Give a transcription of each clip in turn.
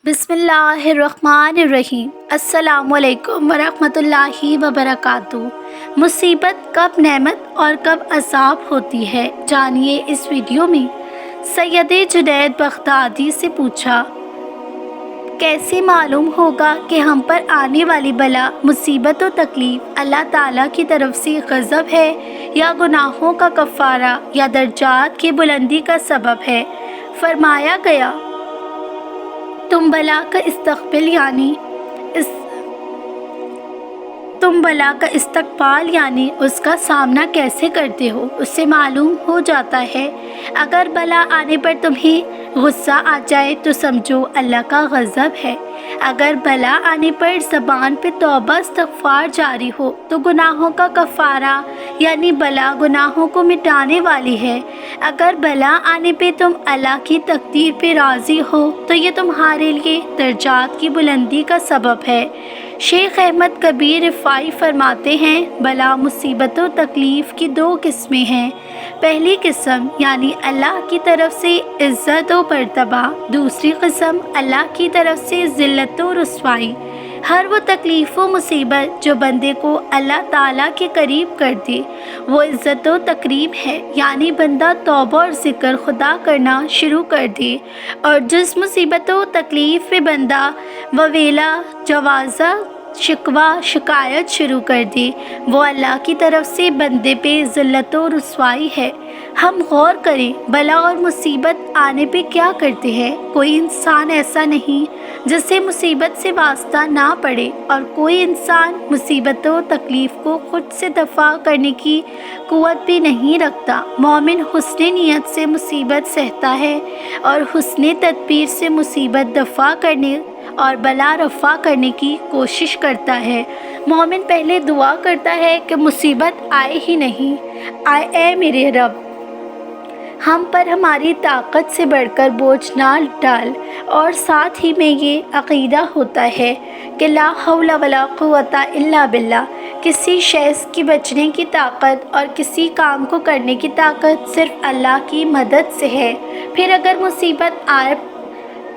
बिस्मिल्लाहिर्रहमानिर्रहीम। अस्सलामुअलैकुम वरहमतुल्लाहि वबरकातुहू। मुसीबत कब नेमत और कब अज़ाब होती है, जानिए इस वीडियो में। सैयद जुनैद बगदादी से पूछा, कैसे मालूम होगा कि हम पर आने वाली बला, मुसीबत व तकलीफ़ अल्लाह ताला की तरफ से गज़ब है या गुनाहों का कफ़ारा या दर्जात की बुलंदी का सबब है। फरमाया गया, तुम बला का इस्तकबाल यानी उसका सामना कैसे करते हो, उससे मालूम हो जाता है। अगर बला आने पर तुम्हें गुस्सा आ जाए तो समझो अल्लाह का गज़ब है। अगर बला आने पर ज़बान पे तौबा इस्तग़फ़ार जारी हो तो गुनाहों का कफ़ारा यानी बला गुनाहों को मिटाने वाली है। अगर बला आने पे तुम अल्लाह की तकदीर पे राज़ी हो तो ये तुम्हारे लिए दर्जात की बुलंदी का सबब है। शेख अहमद कबीर रिफ़ाई फरमाते हैं, बला मुसीबत व तकलीफ़ की दो किस्में हैं। पहली किस्म यानी अल्लाह की तरफ से इज़्ज़त व मर्तबा, दूसरी किस्म अल्लाह की तरफ से ज़िल्लत व रुसवाई। हर वो तकलीफ़ व मुसीबत जो बंदे को अल्लाह ताला के करीब कर दे वो इज़्ज़त व तकरीम है, यानी बंदा तौबा और ज़िक्र खुदा करना शुरू कर दे। और जिस मुसीबत व तकलीफ़ पे बंदा ववेला जवाज़ा शिकवा शिकायत शुरू कर दे वो अल्लाह की तरफ से बंदे पे ज़िल्लत व रुसवाई है। हम गौर करें, बला और मुसीबत आने पे क्या करते हैं। कोई इंसान ऐसा नहीं जिससे मुसीबत से वास्ता ना पड़े और कोई इंसान मुसीबत व तकलीफ़ को खुद से दफ़ा करने की क़ुव्वत भी नहीं रखता। मोमिन हुस्ने नियत से मुसीबत सहता है और हुस्ने तदबीर से मुसीबत दफ़ा करने और बला रफ़ा करने की कोशिश करता है। मोमिन पहले दुआ करता है कि मुसीबत आए ही नहीं, आए ऐ मेरे रब, हम पर हमारी ताकत से बढ़कर बोझ ना डाल। और साथ ही में ये अक़ीदा होता है कि ला हौला वला कुव्वता इल्ला बिल्लाह, किसी शख़्स की बचने की ताकत और किसी काम को करने की ताकत सिर्फ़ अल्लाह की मदद से है। फिर अगर मुसीबत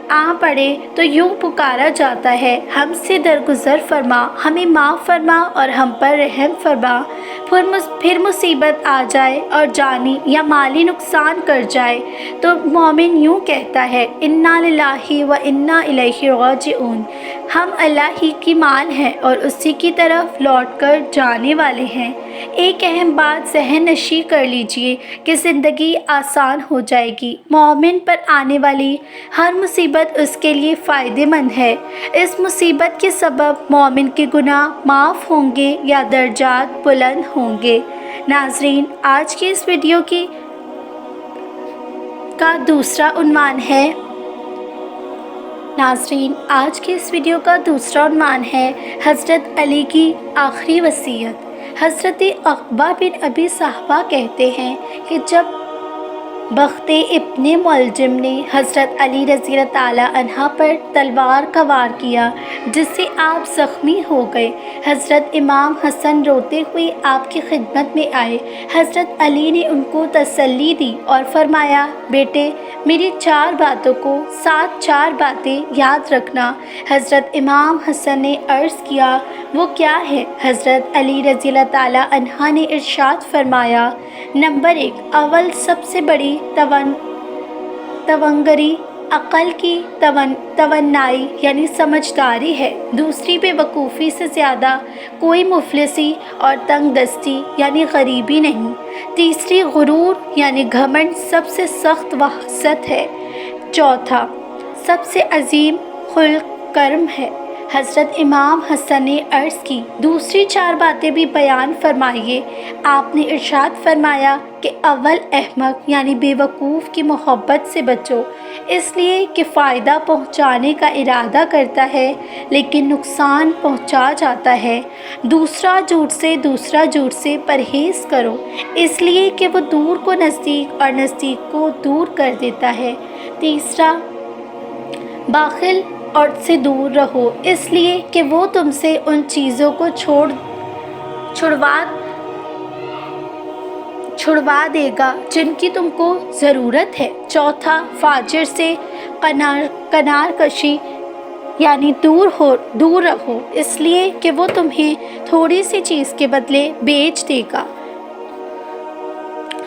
आ पड़े तो यूँ पुकारा जाता है, हमसे दरगुज़र फरमा, हमें माफ़ फरमा और हम पर रहम फरमा। फिर मुसीबत आ जाए और जानी या माली नुकसान कर जाए तो मोमिन यूँ कहता है, इन्ना लिल्लाहि व इन्ना इलैहि राजिऊन, हम अल्लाह ही की मान हैं और उसी की तरफ लौट कर जाने वाले हैं। एक अहम बात ज़हन नशी कर लीजिए कि ज़िंदगी आसान हो जाएगी। मोमिन पर आने वाली हर मुसीबत उसके लिए फ़ायदेमंद है। इस मुसीबत के सबब मोमिन के गुनाह माफ़ होंगे या दर्जात बुलंद होंगे। नाज़रीन, आज की इस वीडियो का दूसरा उन्वान है हज़रत अली की आखिरी वसीयत। हज़रत अक़बा बिन अबी साहबा कहते हैं कि जब बख्ते इब्ने मुलजिम ने हज़रत अली रज़ी ताला अन्हा पर तलवार का वार किया जिससे आप ज़ख्मी हो गए, हज़रत इमाम हसन रोते हुए आपकी खिदमत में आए। हज़रत अली ने उनको तसल्ली दी और फरमाया, बेटे मेरी चार बातें याद रखना। हज़रत इमाम हसन ने अर्ज़ किया, वो क्या है? हज़रत अली रज़ी ताला अन्हा ने इरशाद फरमाया, नंबर 1, अव्वल सबसे बड़ी तवंगरी अक़ल की तवन्नाई यानी समझदारी है। दूसरी बेवकूफ़ी से ज़्यादा कोई मुफलिसी और तंग दस्ती यानी गरीबी नहीं। तीसरी गुरूर यानी घमंड सबसे सख्त वहसत है। चौथा सबसे अजीम खुल्क़ कर्म है। हज़रत इमाम हसन ने अर्ज़ की, दूसरी चार बातें भी बयान फरमाइए। आपने इरशाद फरमाया कि अव्वल अहमक यानी बेवकूफ़ की मोहब्बत से बचो, इसलिए कि फ़ायदा पहुँचाने का इरादा करता है लेकिन नुकसान पहुँचा जाता है। दूसरा झूठ से परहेज़ करो, इसलिए कि वो दूर को नज़दीक और नज़दीक को दूर कर देता है। तीसरा बाखिल और से दूर रहो, इसलिए कि वो तुमसे उन चीज़ों को छुड़वा देगा जिनकी तुमको ज़रूरत है। चौथा फाजिर से कनार कशी यानी दूर रहो, इसलिए कि वो तुम्हें थोड़ी सी चीज़ के बदले बेच देगा।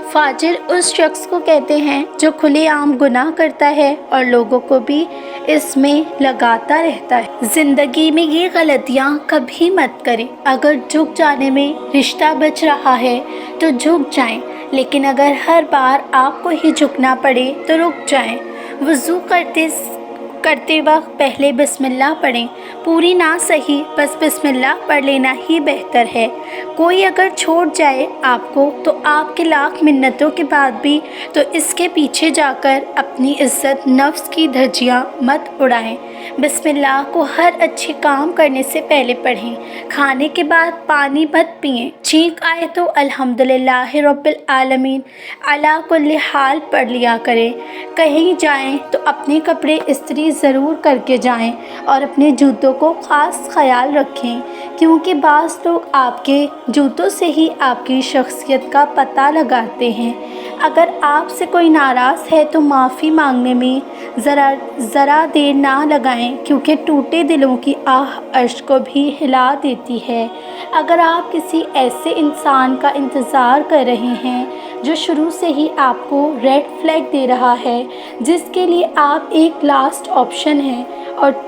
फाजिर उस शख्स को कहते हैं जो खुलेआम गुनाह करता है और लोगों को भी इसमें लगाता रहता है। ज़िंदगी में ये गलतियाँ कभी मत करें। अगर झुक जाने में रिश्ता बच रहा है तो झुक जाएं, लेकिन अगर हर बार आपको ही झुकना पड़े तो रुक जाएं। वज़ू करते वक्त पहले बिस्मिल्लाह पढ़ें, पूरी ना सही बस बिस्मिल्लाह पढ़ लेना ही बेहतर है। कोई अगर छोड़ जाए आपको तो आपके लाख मिन्नतों के बाद भी तो इसके पीछे जाकर अपनी इज़्ज़त नफ्स की धज्जियाँ मत उड़ाएं। बिस्मिल्लाह को हर अच्छे काम करने से पहले पढ़ें। खाने के बाद पानी मत पिएं। छींक आए तो अल्हम्दुलिल्लाह रब्बिल आलमीन अला कुल्ली हाल पढ़ लिया करें। कहीं जाएं तो अपने कपड़े इस्त्री ज़रूर करके जाएं और अपने जूतों को ख़ास ख्याल रखें, क्योंकि बाज़ लोग आपके जूतों से ही आपकी शख्सियत का पता लगाते हैं। अगर आपसे कोई नाराज़ है तो माफ़ी मांगने में ज़रा देर ना लगाएं, क्योंकि टूटे दिलों की आह अर्श को भी हिला देती है। अगर आप किसी ऐसे इंसान का इंतज़ार कर रहे हैं जो शुरू से ही आपको रेड फ्लैग दे रहा है, जिसके लिए आप एक लास्ट ऑप्शन हैं, और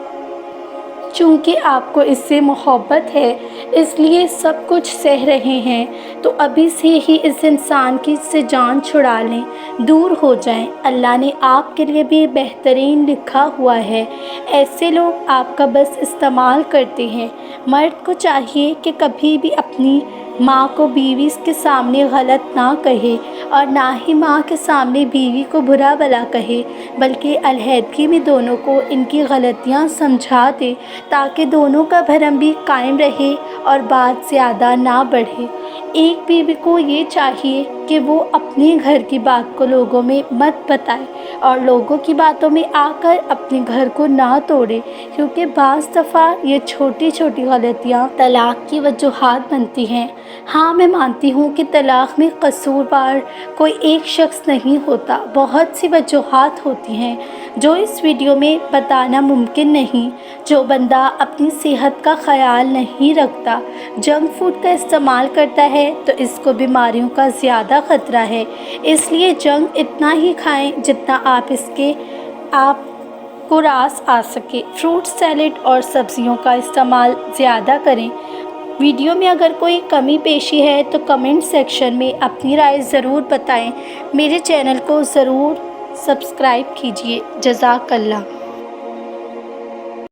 चूँकि आपको इससे मोहब्बत है इसलिए सब कुछ सह रहे हैं, तो अभी से ही इस इंसान की से जान छुड़ा लें, दूर हो जाएं। अल्लाह ने आपके लिए भी बेहतरीन लिखा हुआ है। ऐसे लोग आपका बस इस्तेमाल करते हैं। मर्द को चाहिए कि कभी भी अपनी माँ को बीवी के सामने गलत ना कहे और ना ही माँ के सामने बीवी को बुरा भला कहे, बल्कि अलहदगी में दोनों को इनकी गलतियाँ समझा दे, ताकि दोनों का भरम भी कायम रहे और बात ज़्यादा ना बढ़े। एक बीवी को ये चाहिए कि वो अपने घर की बात को लोगों में मत बताए और लोगों की बातों में आकर अपने घर को ना तोड़े, क्योंकि बाज़ दफ़ा ये छोटी छोटी गलतियाँ तलाक़ की वजूहात बनती हैं। हाँ, मैं मानती हूँ कि तलाक़ में कसूरवार कोई एक शख्स नहीं होता, बहुत सी वजूहात होती हैं जो इस वीडियो में बताना मुमकिन नहीं। जो बंदा अपनी सेहत का ख़याल नहीं रखता, जंक फूड का इस्तेमाल करता है, तो इसको बीमारियों का ज़्यादा ख़तरा है। इसलिए जंक इतना ही खाएं जितना आपको रास आ सके। फ्रूट सैलेड और सब्ज़ियों का इस्तेमाल ज़्यादा करें। वीडियो में अगर कोई कमी पेशी है तो कमेंट सेक्शन में अपनी राय ज़रूर बताएं। मेरे चैनल को ज़रूर सब्सक्राइब कीजिए। जज़ाकल्लाह।